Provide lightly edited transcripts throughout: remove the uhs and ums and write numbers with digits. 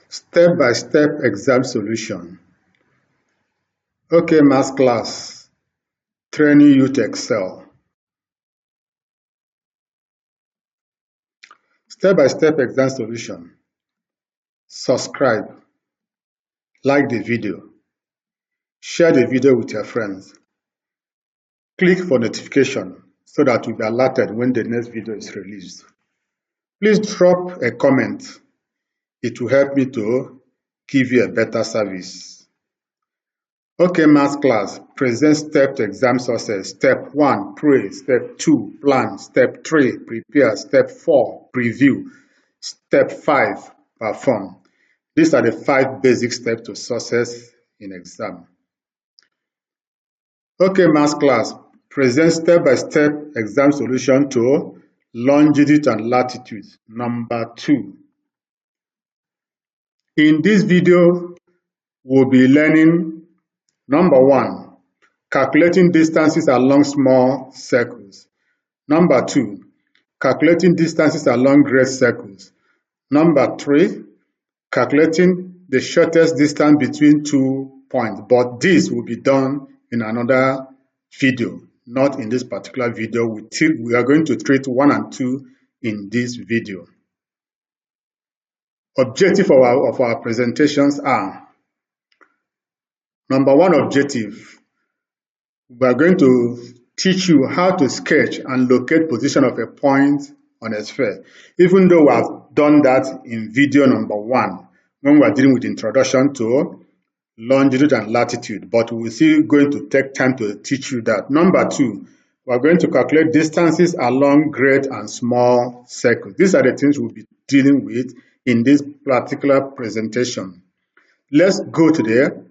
Step-by-step exam solution. Okay, maths class, training you to excel. Step-by-step exam solution. Subscribe, like the video, share the video with your friends. Click for notification so that you'll be alerted when the next video is released. Please drop a comment. It will help me to give you a better service. Okay, maths class, present step to exam success. Step 1, pray. Step 2, plan. Step 3, prepare. Step 4, preview. Step 5, perform. These are the 5 basic steps to success in exam. Okay, maths class, present step-by-step exam solution to longitude and latitude. Number 2. In this video, we'll be learning Number 1, calculating distances along small circles. Number 2, calculating distances along great circles. Number 3, calculating the shortest distance between 2 points. But this will be done in another video, not in this particular video. We are going to treat 1 and 2 in this video. Objective of our presentations are: Number 1 objective, we are going to teach you how to sketch and locate position of a point on a sphere. Even though we have done that in video number 1, when we are dealing with introduction to longitude and latitude, but we're still going to take time to teach you that. Number 2, we are going to calculate distances along great and small circles. These are the things we'll be dealing with in this particular presentation. Let's go to the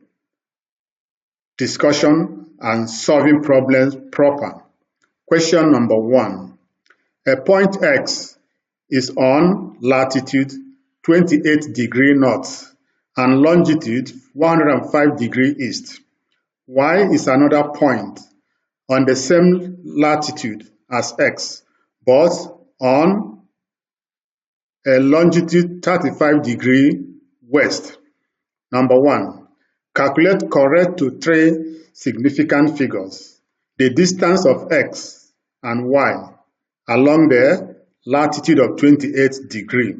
discussion and solving problems proper. Question number 1. A point X is on latitude 28 degree north and longitude 105 degree east. Y is another point on the same latitude as X, but on a longitude 35 degree west. Number 1. Calculate correct to 3 significant figures: the distance of X and Y along the latitude of 28 degree.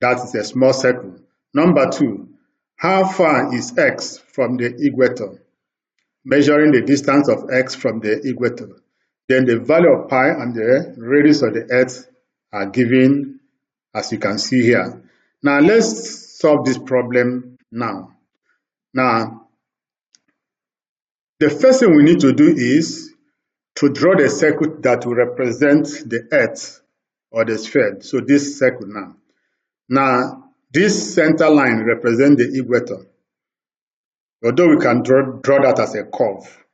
That is a small circle. Number 2, how far is X from the equator? Measuring the distance of X from the equator. Then the value of pi and the radius of the earth are given, as you can see here. Now let's solve this problem now. Now, the first thing we need to do is to draw the circle that will represent the earth or the sphere. So this circle now. Now, this center line represents the equator. Although we can draw that as a curve.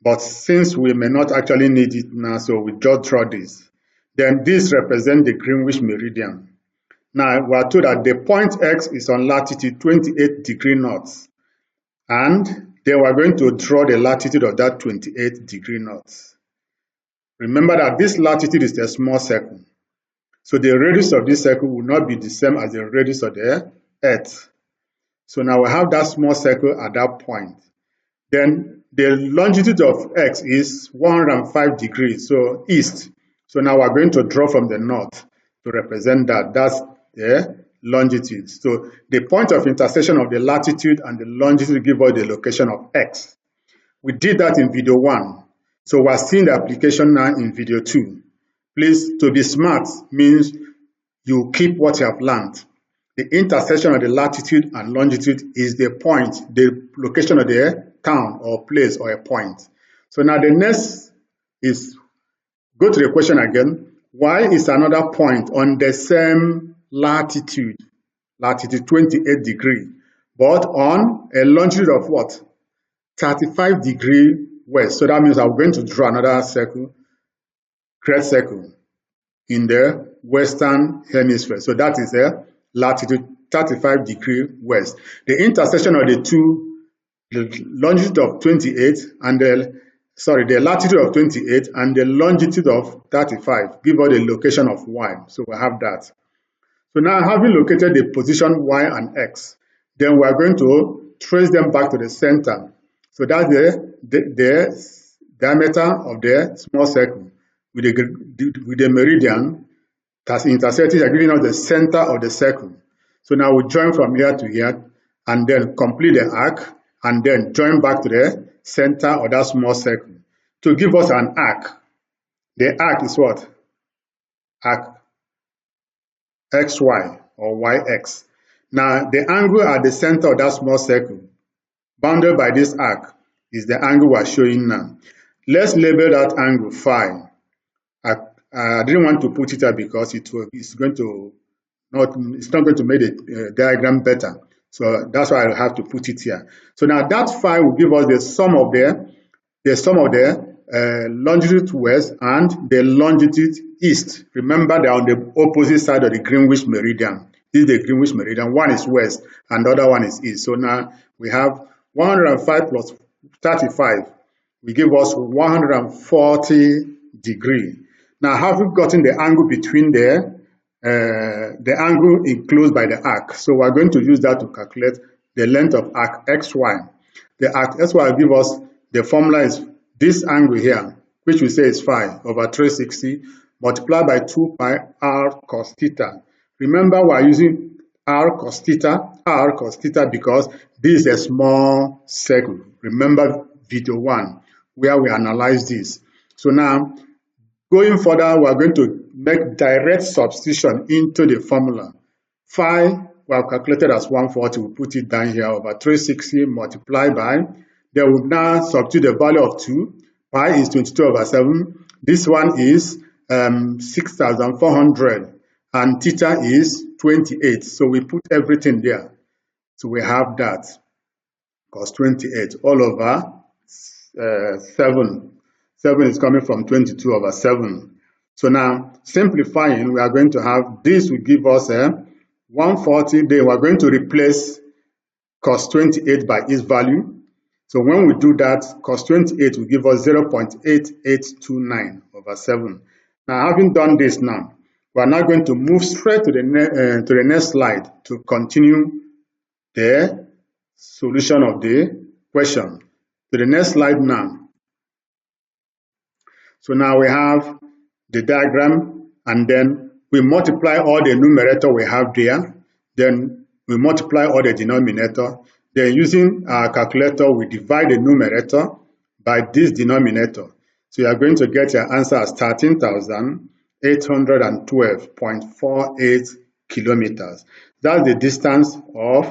But since we may not actually need it now, so we just draw this. Then this represents the Greenwich meridian. Now, we are told that the point X is on latitude 28 degree north, and then we are going to draw the latitude of that 28 degree north. Remember that this latitude is a small circle, so the radius of this circle will not be the same as the radius of the Earth. So now we have that small circle at that point. Then the longitude of X is 105 degrees, so east. So now we are going to draw from the north to represent that. That's the longitude. So the point of intersection of the latitude and the longitude give us the location of X. We did that in video 1. So we're seeing the application now in video 2. Please, to be smart means you keep what you have learned. The intersection of the latitude and longitude is the point, the location of the town or place or a point. So now the next is, go to the question again. Y is another point on the same latitude 28 degree, but on a longitude of what? 35 degree west. So that means I'm going to draw another circle, great circle, in the western hemisphere. So that is a latitude 35 degree west. The intersection of the two, the longitude of 28 and the latitude of 28 and the longitude of 35 give us the location of Y. So we have that. So now having located the position y and x, then we are going to trace them back to the center. So that's the diameter of the small circle with the meridian that's intersecting and giving us the center of the circle. So now we join from here to here and then complete the arc and then join back to the center of that small circle to give us an arc. The arc is what? Arc xy or yx. Now the angle at the center of that small circle bounded by this arc is the angle we are showing now. Let's label that angle phi. I didn't want to put it here because it's not going to make the diagram better. So that's why I have to put it here. So now that phi will give us the sum of the longitude west and the longitude east. Remember, they're on the opposite side of the Greenwich meridian. This is the Greenwich meridian. One is west and the other one is east. So now we have 105 plus 35 will give us 140 degrees. Now, having gotten the angle between there, the angle enclosed by the arc. So we're going to use that to calculate the length of arc xy. The arc xy will give us, the formula is this angle here, which we say is phi over 360 multiplied by 2 pi r cos theta. Remember, we're using r cos theta because this is a small circle. Remember video 1 where we analyze this. So now, going further, we are going to make direct substitution into the formula. Phi, we have calculated as 140. We put it down here over 360 multiplied by, then we now substitute the value of 2. Pi is 22 over 7. This one is 6,400 and theta is 28. So we put everything there. So we have that cos 28 all over 7. 7 is coming from 22 over 7. So now, simplifying, we are going to have this will give us 140. Then we are going to replace cos 28 by its value. So when we do that, cos 28 will give us 0.8829 over 7. Now, having done this now, we are now going to move straight to the next slide to continue the solution of the question. To the next slide now. So now we have the diagram and then we multiply all the numerator we have there. Then we multiply all the denominator. Then using our calculator, we divide the numerator by this denominator. So you are going to get your answer as 13,812.48 kilometers. That's the distance of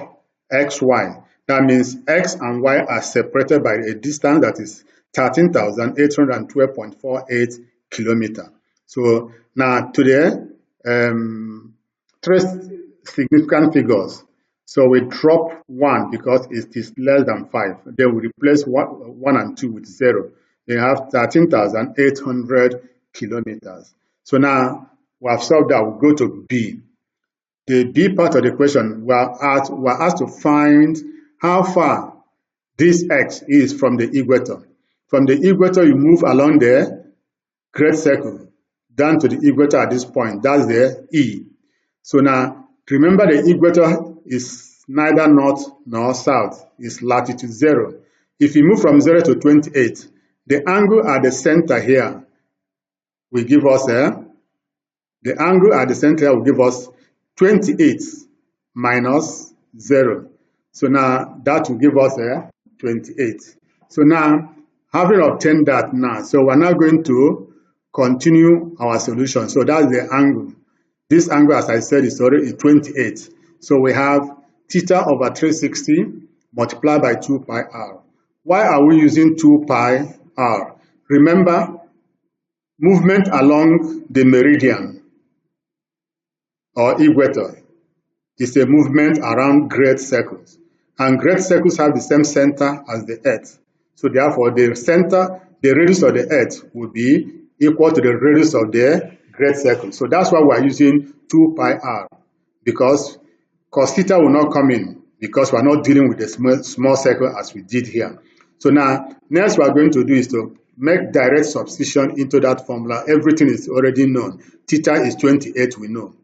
xy. That means x and y are separated by a distance that is 13,812.48 kilometers. So now to the three significant figures. So we drop 1 because it is less than 5. Then we replace 1 and 2 with 0. They have 13,800 kilometers. So now we have solved that. We go to B. The B part of the question, we are asked to find how far this x is from the equator. From the equator, you move along the great circle down to the equator at this point. That's the E. So now, remember the equator is neither north nor south. It's latitude 0. If you move from 0 to 28, the angle at the center here will give us the angle at the center will give us 28 minus 0. So now that will give us 28. So now, having obtained that now, so we're now going to continue our solution. So that's the angle. This angle, as I said, is already 28. So we have theta over 360 multiplied by 2 pi r. Why are we using 2 pi r? Remember, movement along the meridian or equator is a movement around great circles. And great circles have the same center as the Earth. So therefore, the radius of the Earth will be equal to the radius of the great circle. So that's why we're using 2 pi r, because cos theta will not come in because we're not dealing with a small circle as we did here. So now, next we're going to do is to make direct substitution into that formula. Everything is already known. Theta is 28, we know.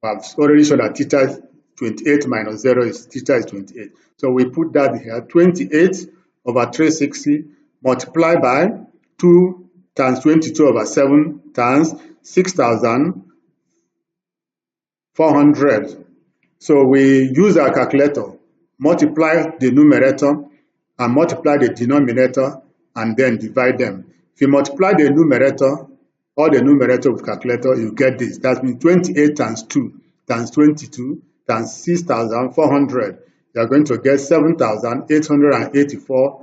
I've already shown that theta is 28 minus 0 is theta is 28. So we put that here, 28 over 360 multiplied by 2 times 22 over 7 times 6,400. So we use our calculator, multiply the numerator and multiply the denominator and then divide them. If you multiply the numerator, all the numerator with calculator, you get this. That means 28 times 2 times 22 times 6,400. You are going to get 7,884.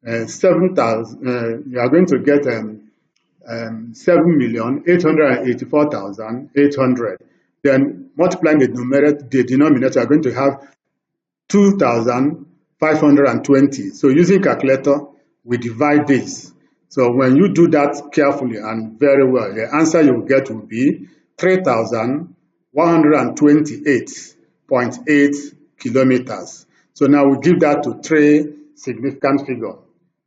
You are going to get 7,884,800. Then multiplying the denominator, you are going to have 2,520. So using calculator, we divide this. So when you do that carefully and very well, the answer you will get will be 3,128.8 kilometers. So now we give that to 3 significant figures,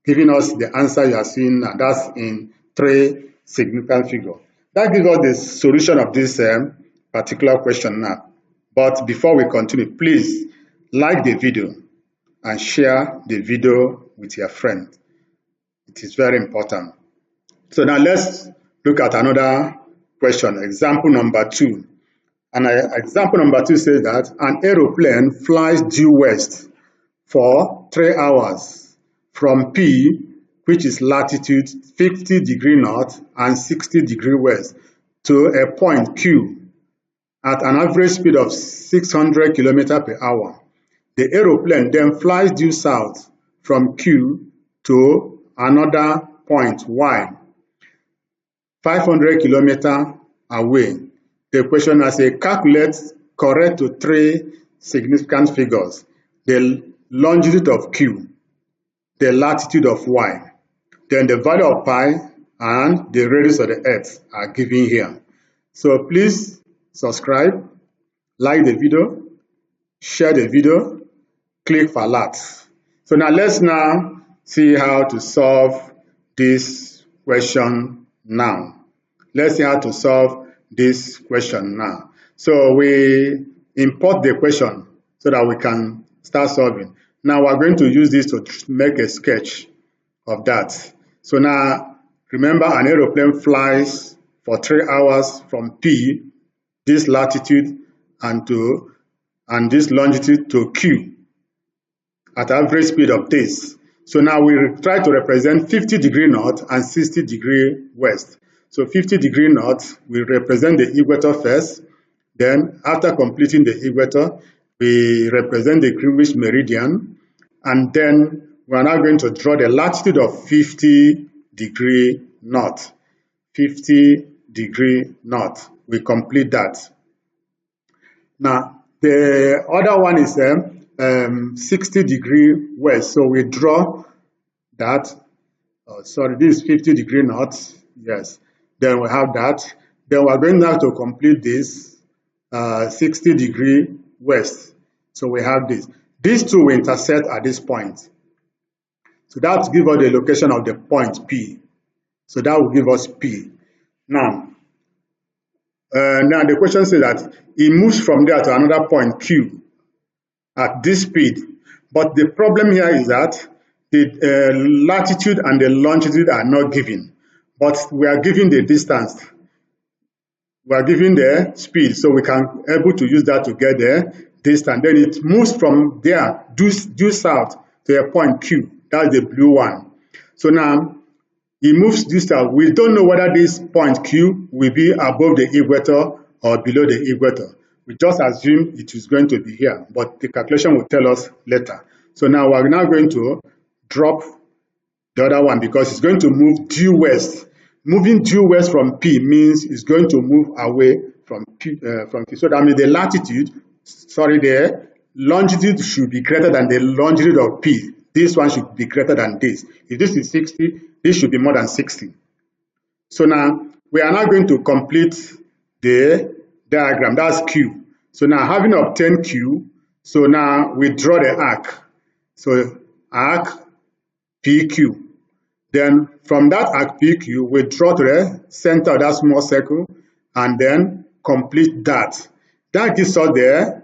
giving us the answer you are seeing, and that's in 3 significant figures. That gives us the solution of this particular question now. But before we continue, please like the video and share the video with your friend. It is very important. So now let's look at another question, example number 2. And example number 2 says that an aeroplane flies due west for 3 hours from P, which is latitude 50 degree north and 60 degree west, to a point Q at an average speed of 600 km per hour. The aeroplane then flies due south from Q to another point Y, 500 km away. The question has a calculate correct to 3 significant figures: the longitude of Q, the latitude of Y, then the value of pi and the radius of the earth are given here. So please subscribe, like the video, share the video, click for alerts. So now let's see how to solve this question now. Let's see how to solve this question now. So we import the question so that we can start solving. Now we're going to use this to make a sketch of that. So now remember, an aeroplane flies for 3 hours from P, this latitude, and this longitude, to Q at average speed of this. So now we try to represent 50 degree north and 60 degree west. So 50 degree north, we represent the equator first. Then after completing the equator, we represent the Greenwich meridian. And then we are now going to draw the latitude of 50 degree north. 50 degree north. We complete that. Now, the other one is 60 degree west. So we draw that. This is 50 degree north. Yes. Then we have that. Then we're going now to complete this 60 degree west. So we have this. These two will intersect at this point. So that will give us the location of the point P. So that will give us P. Now the question says that it moves from there to another point Q at this speed. But the problem here is that the latitude and the longitude are not given. But we are given the distance. We are given the speed, so we can able to use that to get the distance. Then it moves from there due south to a point Q. That's the blue one. So now it moves due south. We don't know whether this point Q will be above the equator or below the equator. We just assume it is going to be here, but the calculation will tell us later. So now we're now going to drop the other one because it's going to move due west. Moving due west from P means it's going to move away from P. So that means the longitude should be greater than the longitude of P. This one should be greater than this. If this is 60, this should be more than 60. So now we are now going to complete the diagram. That's Q. So now having obtained Q, so now we draw the arc. So arc PQ. Then from that arc PQ, we draw to the center of that small circle and then complete that. That gives us the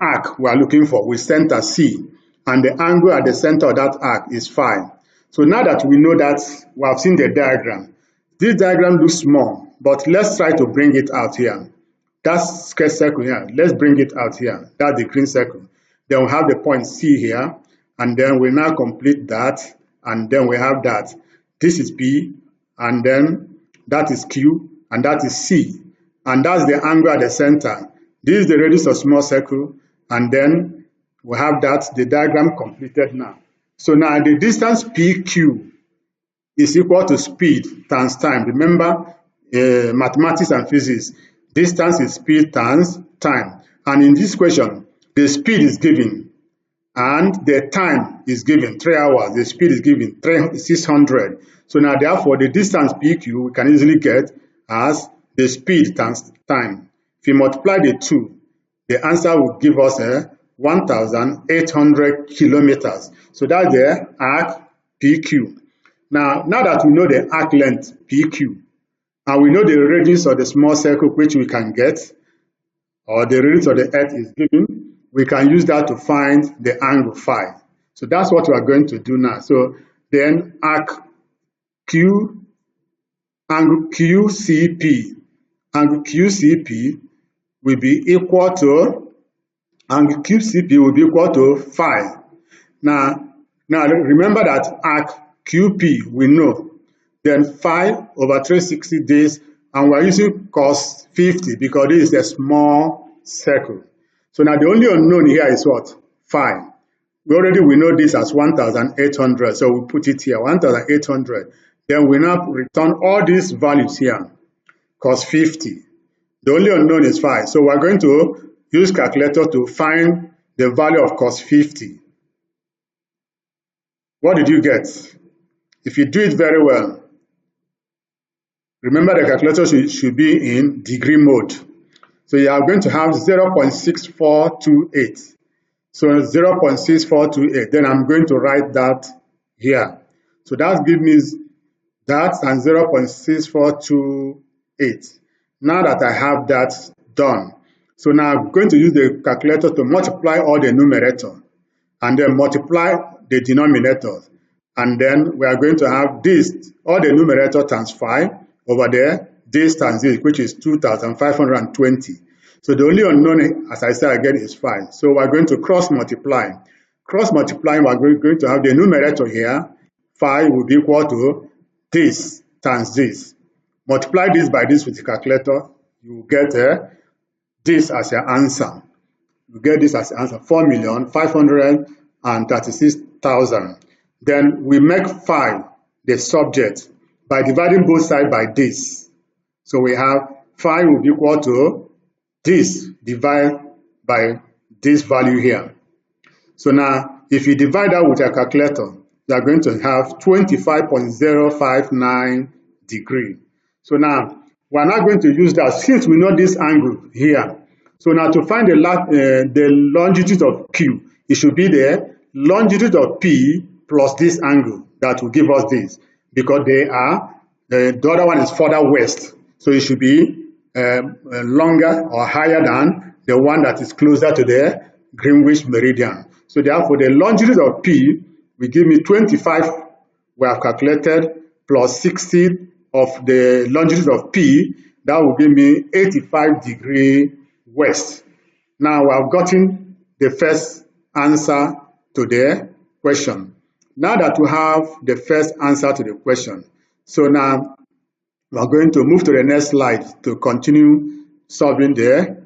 arc we are looking for with center C, and the angle at the center of that arc is phi. So now that we know that, we have seen the diagram. This diagram looks small, but let's try to bring it out here. That's sketch circle here. Let's bring it out here. That's the green circle. Then we have the point C here, and then we now complete that, and then we have that. This is P, and then that is Q, and that is C, and that's the angle at the center. This is the radius of small circle, and then we have that, the diagram completed now. So now the distance PQ is equal to speed times time. Remember, mathematics and physics, distance is speed times time. And in this question, the speed is given and the time is given, 3 hours. The speed is given 600. So now therefore the distance PQ we can easily get as the speed times time. If you multiply the two, the answer will give us 1,800 kilometers. So that's the arc PQ. Now that we know the arc length PQ, and we know the radius of the small circle which we can get, or the radius of the earth is given, we can use that to find the angle phi. So that's what we are going to do now. So then arc Q, angle QCP, angle QCP will be equal to, angle QCP will be equal to phi. Now remember that arc QP we know, then phi over 360 days, and we're using cos 50 because this is a small circle. So now the only unknown here is what? Phi. We know this as 1,800, so we put it here, 1,800. Then we now return all these values here, cos 50. The only unknown is phi, so we're going to use calculator to find the value of cos 50. What did you get? If you do it very well, remember the calculator should be in degree mode. So you are going to have 0.6428. So 0.6428. Then I'm going to write that here. So that gives me that and 0.6428. Now that I have that done, so now I'm going to use the calculator to multiply all the numerator and then multiply the denominator. And then we are going to have this, all the numerator times phi over there, this times this, which is 2,520. So the only unknown, as I said again, is phi. So we're going to cross multiply. Cross multiplying, we're going to have the numerator here, phi will be equal to this times this. Multiply this by this with the calculator, you will get this as your answer. You get this as your answer, 4,536,000. Then we make phi the subject by dividing both sides by this. So we have phi will be equal to this divided by this value here. So now if you divide that with a calculator, you are going to have 25.059 degree. So now we are not going to use that since we know this angle here. So now to find the longitude of Q, it should be the longitude of P plus this angle that will give us this, because they are, the other one is further west. So it should be longer or higher than the one that is closer to the Greenwich meridian. So therefore the longitude of P will give me 25 we have calculated plus 60 of the longitude of P, that will give me 85 degree west. Now we have gotten the first answer to the question. Now that we have the first answer to the question, so now we are going to move to the next slide to continue solving the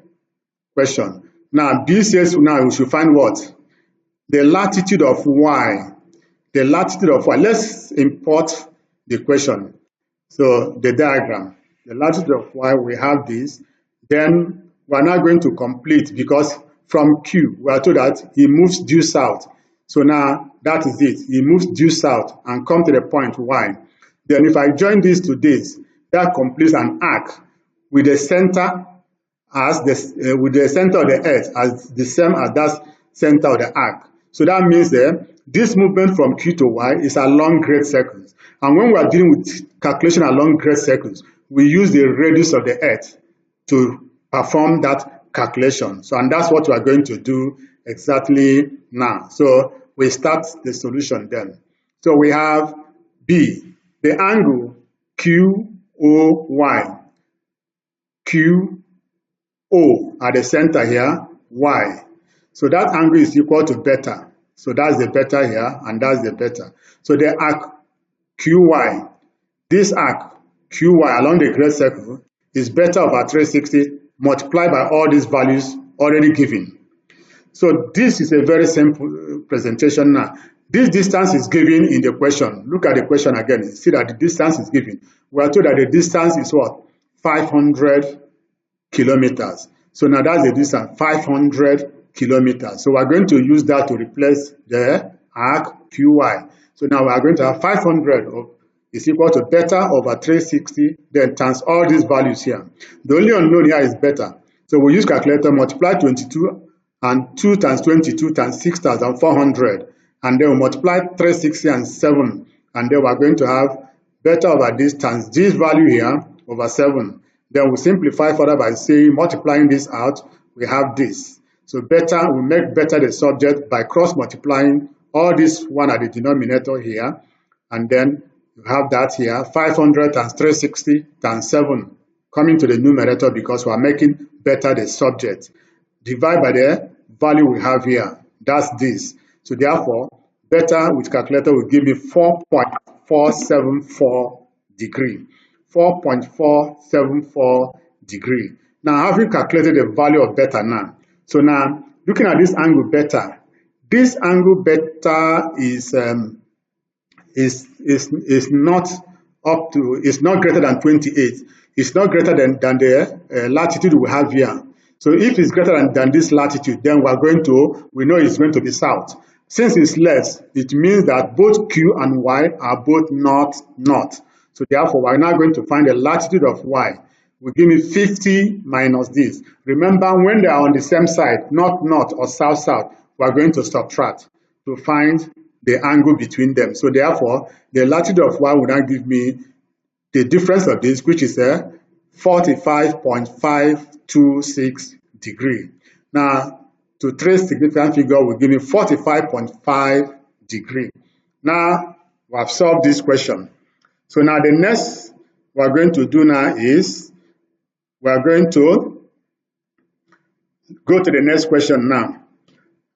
question. Now B says now we should find what? The latitude of Y. The latitude of Y. Let's import the question. So the diagram, the latitude of Y, we have this. Then we are now going to complete, because from Q we are told that he moves due south. So now that is it. He moves due south and come to the point Y. Then if I join this to this, that completes an arc with the center as with the center of the earth as the same as that center of the arc. So that means that this movement from Q to Y is along great circles. And when we are dealing with calculation along great circles, we use the radius of the earth to perform that calculation. So, and that's what we are going to do exactly now. So we start the solution then. So we have B, the angle QOY, QO at the center here, Y. So that angle is equal to beta. So that's the beta here, and that's the beta. So the arc QY, this arc QY along the great circle is beta over 360 multiplied by all these values already given. So this is a very simple presentation now. This distance is given in the question. Look at the question again. See that the distance is given. We are told that the distance is what? 500 kilometers. So now that's the distance, 500 kilometers. So we're going to use that to replace the arc QY. So now we are going to have 500 is equal to beta over 360, then times all these values here. The only unknown here is beta. So we use calculator, multiply 22 and 2 times 22 times 6,400. And then we multiply 360 and 7. And then we're going to have beta over this times this value here over 7. Then we simplify further by saying, multiplying this out, we have this. So beta, we make beta the subject by cross-multiplying all this one at the denominator here. And then you have that here, 500 times 360 times 7 coming to the numerator because we are making beta the subject. Divide by the value we have here. That's this. So therefore, beta with calculator will give me 4.474 degree. 4.474 degree. Now, having calculated the value of beta now, so now looking at this angle beta, this angle beta is not up to, is not greater than 28. It's not greater than the latitude we have here. So if it's greater than this latitude, then we know it's going to be south. Since it's less, it means that both Q and Y are both north. So therefore, we're now going to find the latitude of Y. Will give me 50 minus this. Remember, when they are on the same side, north or south, we're going to subtract to find the angle between them. So therefore, the latitude of Y will now give me the difference of this, which is 45.526 degree. Now, to trace significant figure will give me 45.5 degree. Now, we have solved this question. So now the next we're going to do now is we're going to go to the next question now,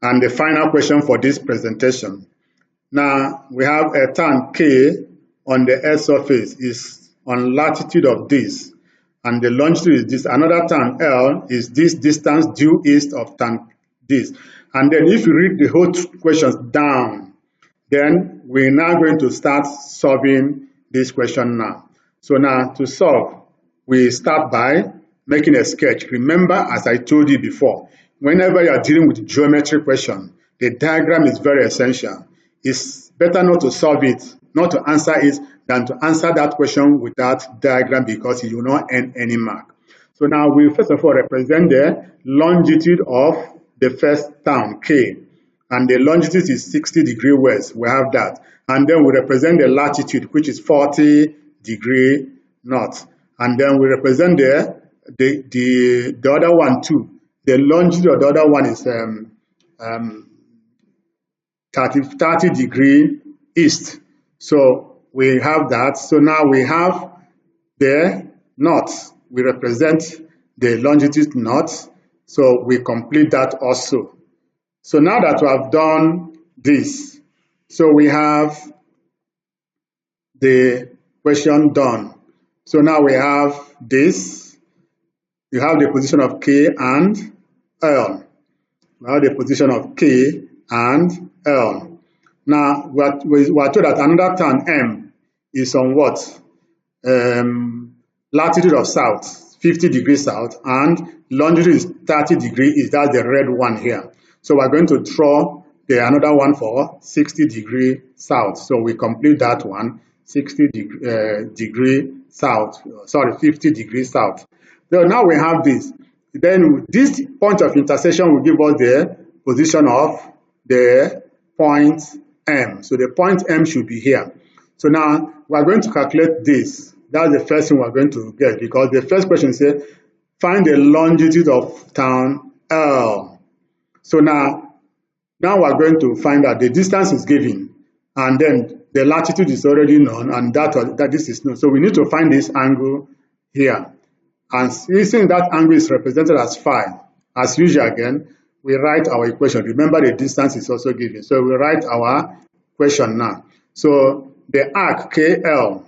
and the final question for this presentation. Now we have a tan K on the Earth surface is on latitude of this, and the longitude is this. Another tan L is this distance due east of tan this. And then if you read the whole questions down, then we're now going to start solving this question now. So now to solve, we start by making a sketch. Remember, as I told you before, whenever you are dealing with geometry question, the diagram is very essential. It's better not to solve it, not to answer it, than to answer that question without diagram because you will not earn any mark. So now we first of all represent the longitude of the first town, K. And the longitude is 60 degree west. We have that. And then we represent the latitude, which is 40 degree north. And then we represent the other one too. The longitude of the other one is 30 degree east. So we have that. So now we have the north. We represent the longitude north. So we complete that also. So now that we have done this, so we have the question done. So now we have this. You have the position of K and L. We have the position of K and L. Now we are told that another tan M is on what? Latitude of south, 50 degrees south, and longitude is 30 degrees east. That's the red one here. So we're going to draw another one for 60 degree south. So we complete that one, 60 degree south, sorry, 50 degrees south. So now we have this. Then this point of intersection will give us the position of the point M. So the point M should be here. So now we're going to calculate this. That's the first thing we're going to get because the first question says Find the longitude of town L. So now we're going to find out the distance is given, and then the latitude is already known, and that this is known. So we need to find this angle here. And since that angle is represented as phi, as usual again, we write our equation. Remember, the distance is also given. So we write our equation now. So the arc KL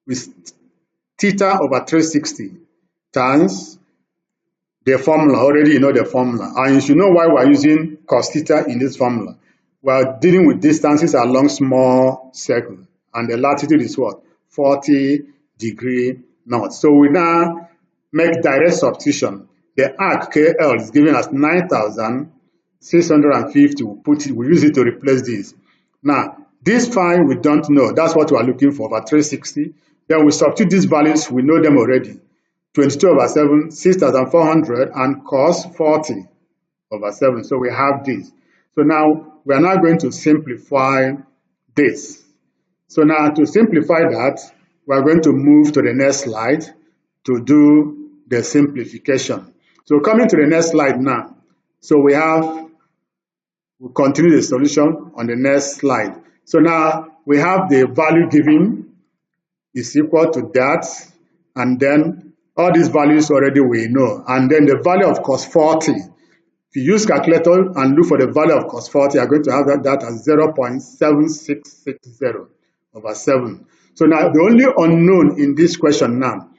is theta over 360 times the formula. Already you know the formula. And you should know why we're using cos theta in this formula. We're dealing with distances along small circle. And the latitude is what? 40 degree north. So we now make direct substitution. The arc KL is given as 9,650. We use it to replace this. Now, this phi we don't know. That's what we are looking for, over 360. Then we substitute these values. We know them already. 22 over 7, 6,400, and cos 40 over 7. So we have this. So now we are now going to simplify this. So now to simplify that, we are going to move to the next slide to do the simplification. So coming to the next slide now. So we'll continue the solution on the next slide. So now we have the value given is equal to that, and then all these values already we know. And then the value of cos 40. If you use calculator and look for the value of cos 40, you're going to have that as 0.7660 over 7. So now the only unknown in this question now,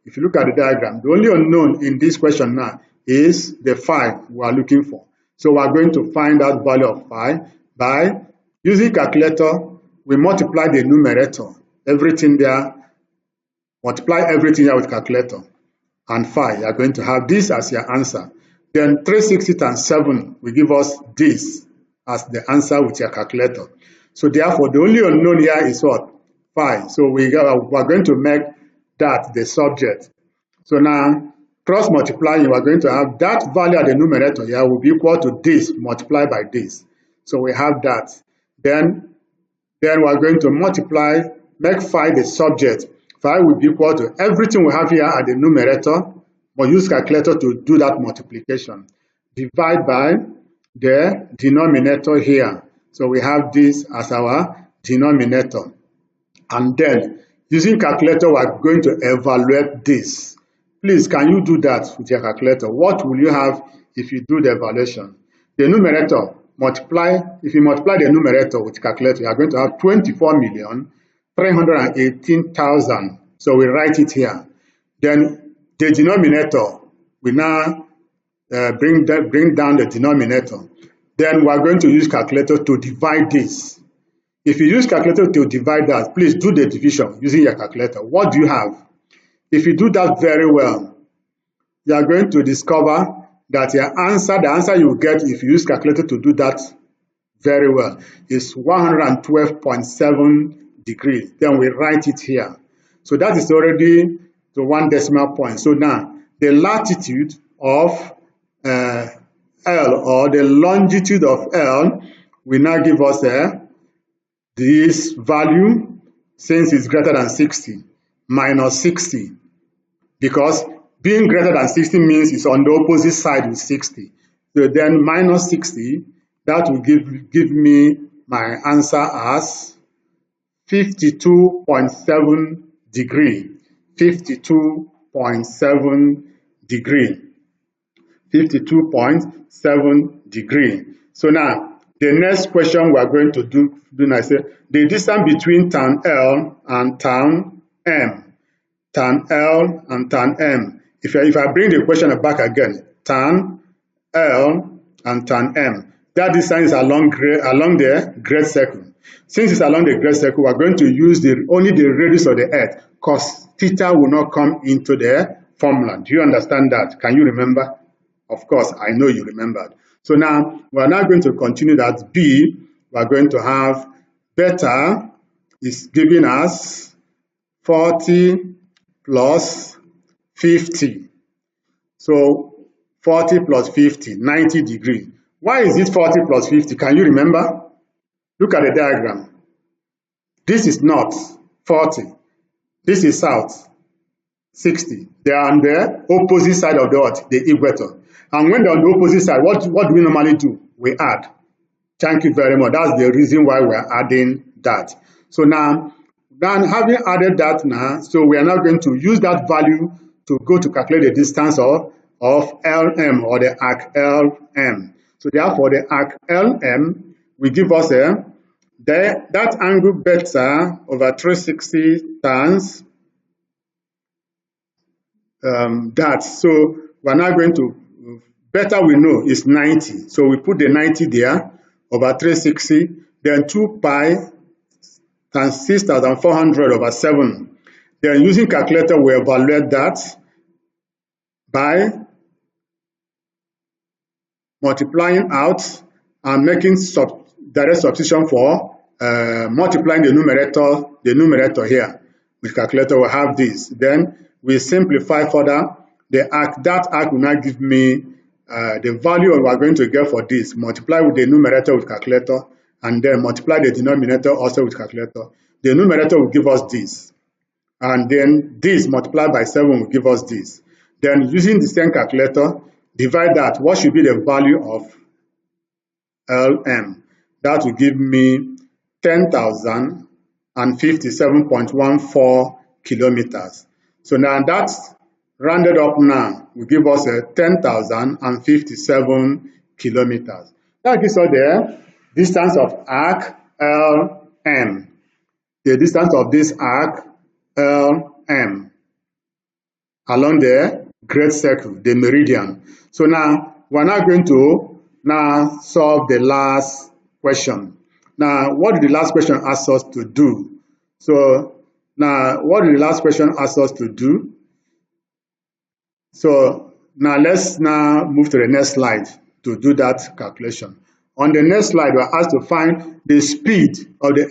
if you look at the diagram, the only unknown in this question now is the phi we are looking for. So we are going to find out value of phi by using calculator. We multiply the numerator, everything there, multiply everything here with calculator, and phi. You are going to have this as your answer. Then 360 times 7 will give us this as the answer with your calculator. So therefore, the only unknown here is what? Phi. So we are going to make that the subject. So now, cross multiplying, we are going to have that value at the numerator here will be equal to this multiplied by this. So we have that. Then we are going to multiply, make phi the subject. Phi will be equal to everything we have here at the numerator, but use calculator to do that multiplication. Divide by the denominator here. So we have this as our denominator. And then, using calculator, we are going to evaluate this. Please, can you do that with your calculator? What will you have if you do the evaluation? The numerator, if you multiply the numerator with calculator, you are going to have 24,318,000. So we write it here. Then the denominator, we now bring down the denominator. Then we are going to use calculator to divide this. If you use calculator to divide that, please do the division using your calculator. What do you have? If you do that very well, you are going to discover that the answer you will get if you use calculator to do that very well is 112.7 degrees. Then we write it here. So that is already the 1 decimal point. So now the latitude of L, or the longitude of L, will now give us this value, since it's greater than 60, minus 60, because being greater than 60 means it's on the opposite side with 60. So then minus 60, that will give me my answer as 52.7 degree. 52.7 degree. 52.7 degree. So now, the next question we are going to do now is the distance between tan L and tan M. Tan L and tan M. If I bring the question back again, tan L and tan M, that distance is along the great circle. Since it's along the great circle, we are going to use only the radius of the earth, because theta will not come into the formula. Do you understand that? Can you remember? Of course, I know you remembered. So now, we are now going to continue that B. We are going to have beta is giving us 40 plus 50. So 40 plus 50, 90 degrees. Why is it 40 plus 50? Can you remember? Look at the diagram. This is north, 40. This is south, 60. They are on the opposite side of the earth, the equator. And when they're on the opposite side, what do we normally do? We add. Thank you very much. That's the reason why we're adding that. So now, having added that now, so we are now going to use that value to go to calculate the distance of LM, or the arc LM. So therefore, the arc LM will give us that angle beta over 360 times that. So we're now going to, beta we know is 90. So we put the 90 there over 360, then 2 pi times 6,400 over 7. Then using calculator, we evaluate that by multiplying out and making direct substitution for multiplying the numerator here. With calculator, we have this. Then we simplify further. That arc will now give me the value we are going to get for this. Multiply with the numerator with calculator, and then multiply the denominator also with calculator. The numerator will give us this, and then this multiplied by 7 will give us this. Then using the same calculator, divide that. What should be the value of LM? That will give me 10,057.14 kilometers. So now that's rounded up now will give us 10,057 kilometers. That gives us the distance of arc LM. The distance of this arc LM along the great circle, the meridian. So now we're now going to solve the last question. Now, what did the last question ask us to do? So now, what did the last question ask us to do? So now let's move to the next slide to do that calculation. On the next slide, we're asked to find the speed of the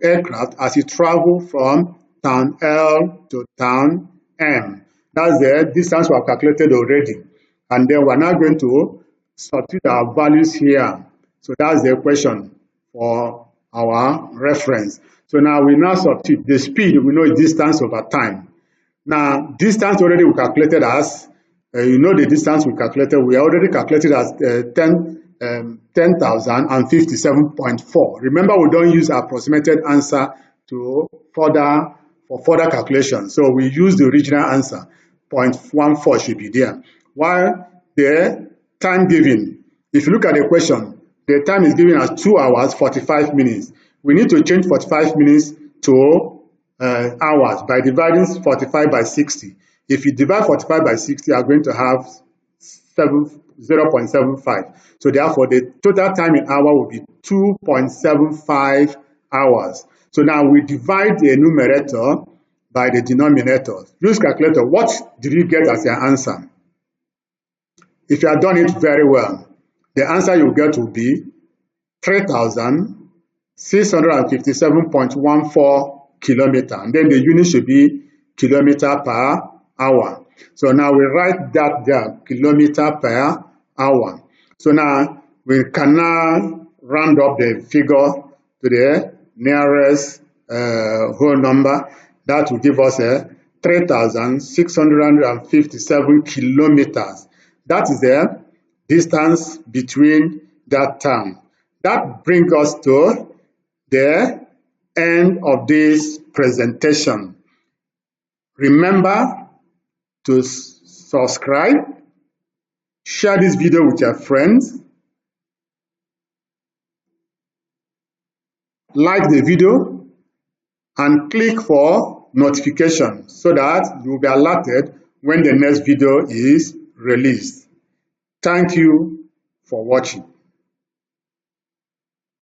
aircraft as it travels from town L to town M. That's the distance we have calculated already. And then we're now going to substitute our values here. So that's the question for our reference. So now we substitute the speed, we know is distance over time. Now, distance already we calculated as, the distance we calculated, we already calculated as 10,057.4. Remember, we don't use approximated answer for further calculation. So we use the original answer, 0.14 should be there. While the time given, if you look at the question, the time is given as 2 hours, 45 minutes. We need to change 45 minutes to hours by dividing 45 by 60. If you divide 45 by 60, you are going to have 0.75. So therefore, the total time in hour will be 2.75 hours. So now we divide the numerator by the denominator. Use calculator. What did you get as your answer? If you have done it very well, the answer you get will be 3,657.14 kilometers. And then the unit should be kilometer per hour. So now we write that down, kilometer per hour. So now we can now round up the figure to the nearest whole number. That will give us 3,657 kilometers. That is the distance between that time. That brings us to the end of this presentation. Remember to subscribe, share this video with your friends, like the video, and click for notification so that you will be alerted when the next video is released. Thank you for watching.